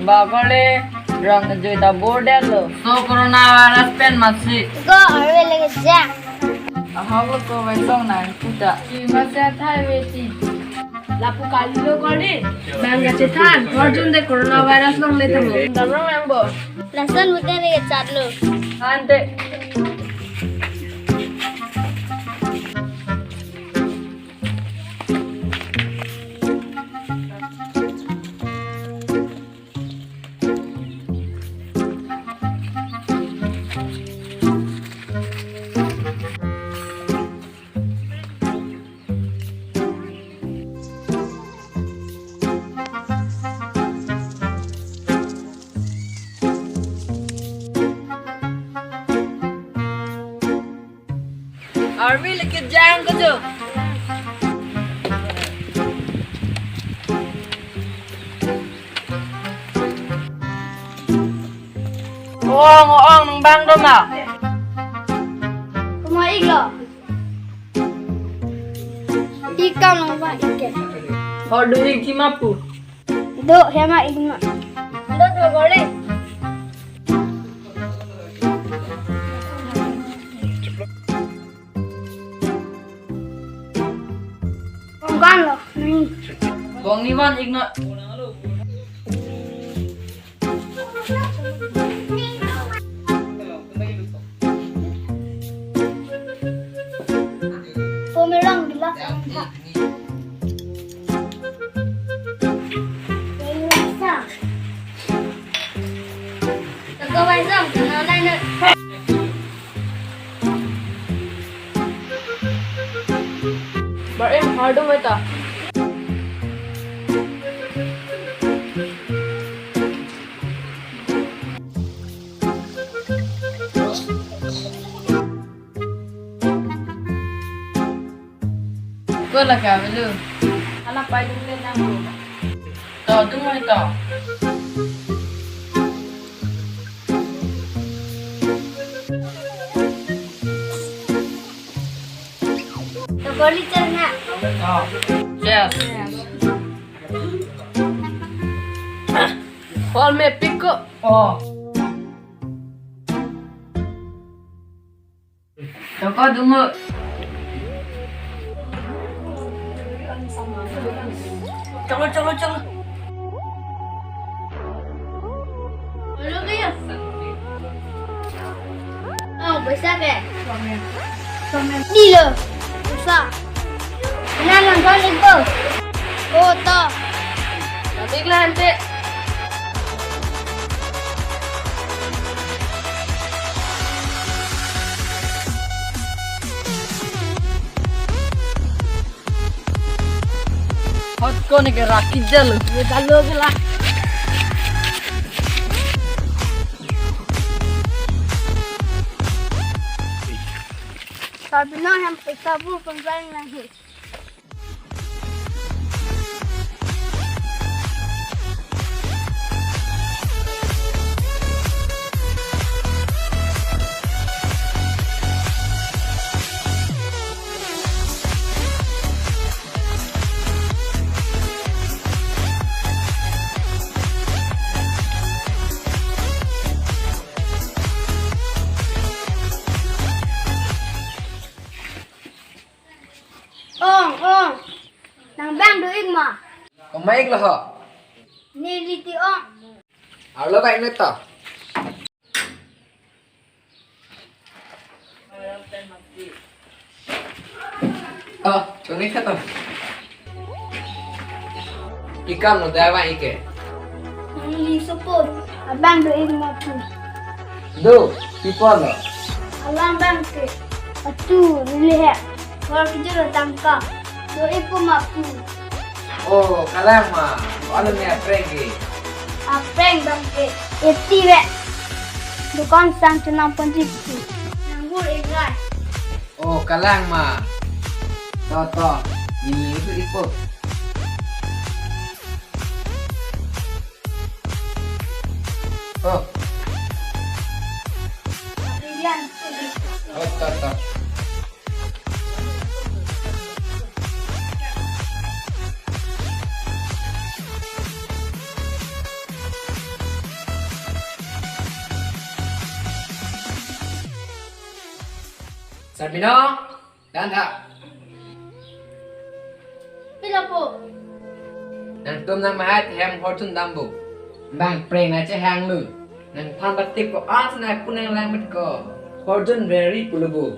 Bagole, rong juta border lo. So coronavirus pen masih. Go arwe lege ja. Ahalo ko besong na puta. Masya thai beti. Lapu kali lo kali. Bangga cetan. Orjun de coronavirus long le tamo. Damro member. Lasan bukan lege chatlo. Ante. Army lagi jang ko jo. Ngoong nang bang do ma. Kuma iglo. Ikam nang ba ike. Hodu iki mapu. Do hema igma. Do do gole. Galo, nih. Bong ni wan igno. Pomerang gila. Tagaway sam, kanalay na. Bar em hardo mata. Ko la ka belu. Anak pai dum le nang. To tu mo to. Tagawali cerna. Oh. Yes. Hall me pico. Oh. Toko dungo. Chalo. Ano kaya? Oh, basta ke? Dilo. Basta. Nanan balik ko. Oh, to. Sabik lah ante. Hot ko ni ke rakit jalo. Dalo gela. Sabi na, yang pagkabu, panggaling lang hit. Ong. Nang bang duig ma. Kumaig laho. Niliti ong. Arlo ka inito. Oh, tunay ka to. Ikaw no dawa ike. Nilisupod. Abang duig ma po. Do, pipolo. Alam bang ke. Atu, lihat. Kalau kita tangka. Duig po ma po. Oh, kalama. Alam niya pregi. Apeng bang ke. Iti we. Dukan sang tunang panjiki. Nanggur igay. Oh, kalama. To. Ini itu ipo. Oh, Yan. oh, to. Sarbino, dan tak. Bila po? Nang tum nang mahat hem hortun dambu. Bang preng na che hang lu. Nang phan batik ko as na punang lang mit ko. Hortun very pulubu.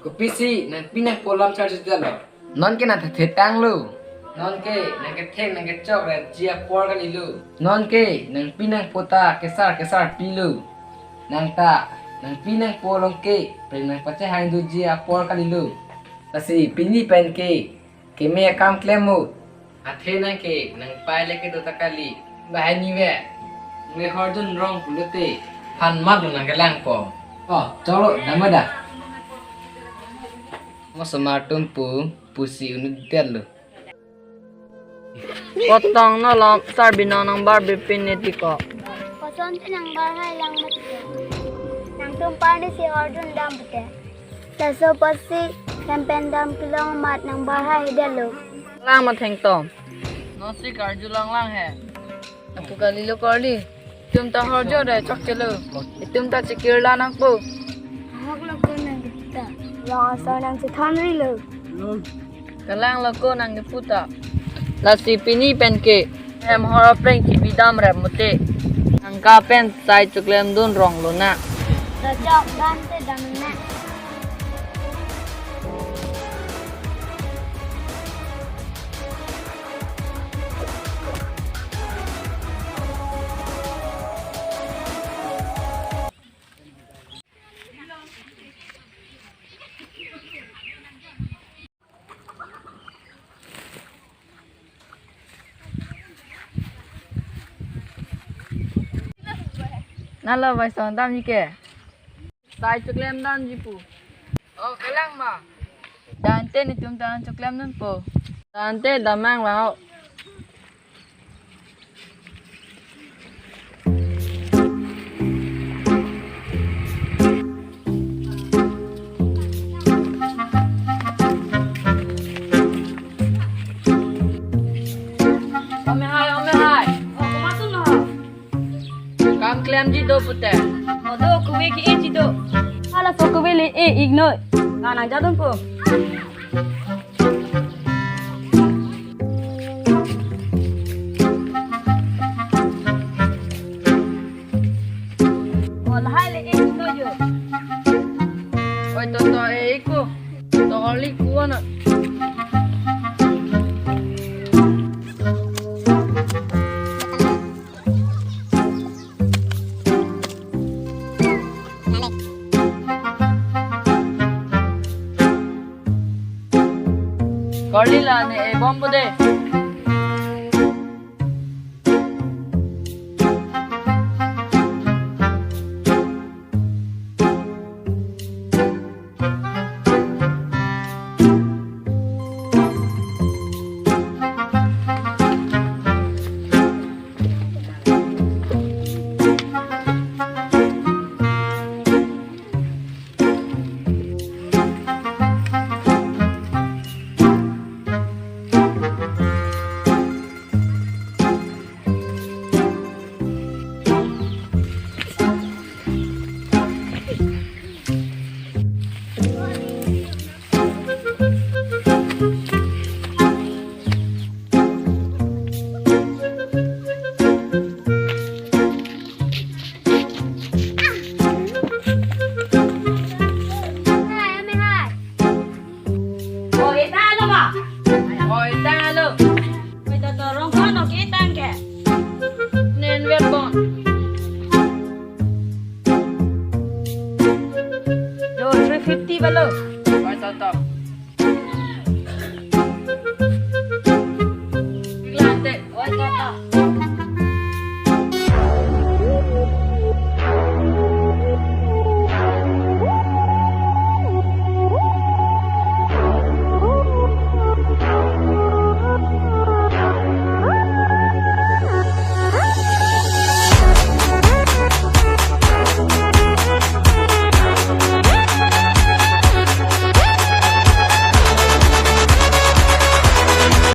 Ko pisi nang pinak polam char jalo. Non ke na the tang lu. Non ke nang ke theng nang ke chok ra jia por kan ilu. Non ke nang pinang pota kesar pilu. Nang ta nang pinang polong ke preng nang pache hang du jia por kan ilu. Tasi pini pen ke me kam klemu. Athe nang ke nang pai leke do takali. Bahai ni ve. Me horjun rong pulute. Han mat nang ke lang ko. Oh, cholo damada. Mo smartum pu pusi unut telu. Potong no lam Sarbino nang Barbie piniti ko. Pasonte nang bahay lang matke. Nang tumpani si Ordon dampte. Taso pasi campaign dam kilong mat nang bahay dalo. Lang matheng tom. No si karju lang hai. Apu kalilo korli. Tum ta horjo re chok chelo. Tum ta chikirla nang po. Hak lo ko nang kita. Long sa nang si thanri lo. Kalang lo ko nang puta. La si pini pen ke. Em hora preng ki bidam re mute. Ang ka pen sai chuklem dun rong lo na. Sa chok dan te dam na. Nala vai son dam ni ke. Sai chuklem dam ji pu. Oh kalang ma. Dan te ni tum tan chuklem nun po. Dan te damang lao. Ome hai. Oh, kumasun na. Kam klem ji do pute. Oh, do kuwe ki e ji do. Hala fo kuwe le e ignoi. Nang jadun po. Oh, lahai le e ignoi yo. Oi to e ko. To oli ku na. Korlila ne e bombo de. Hello.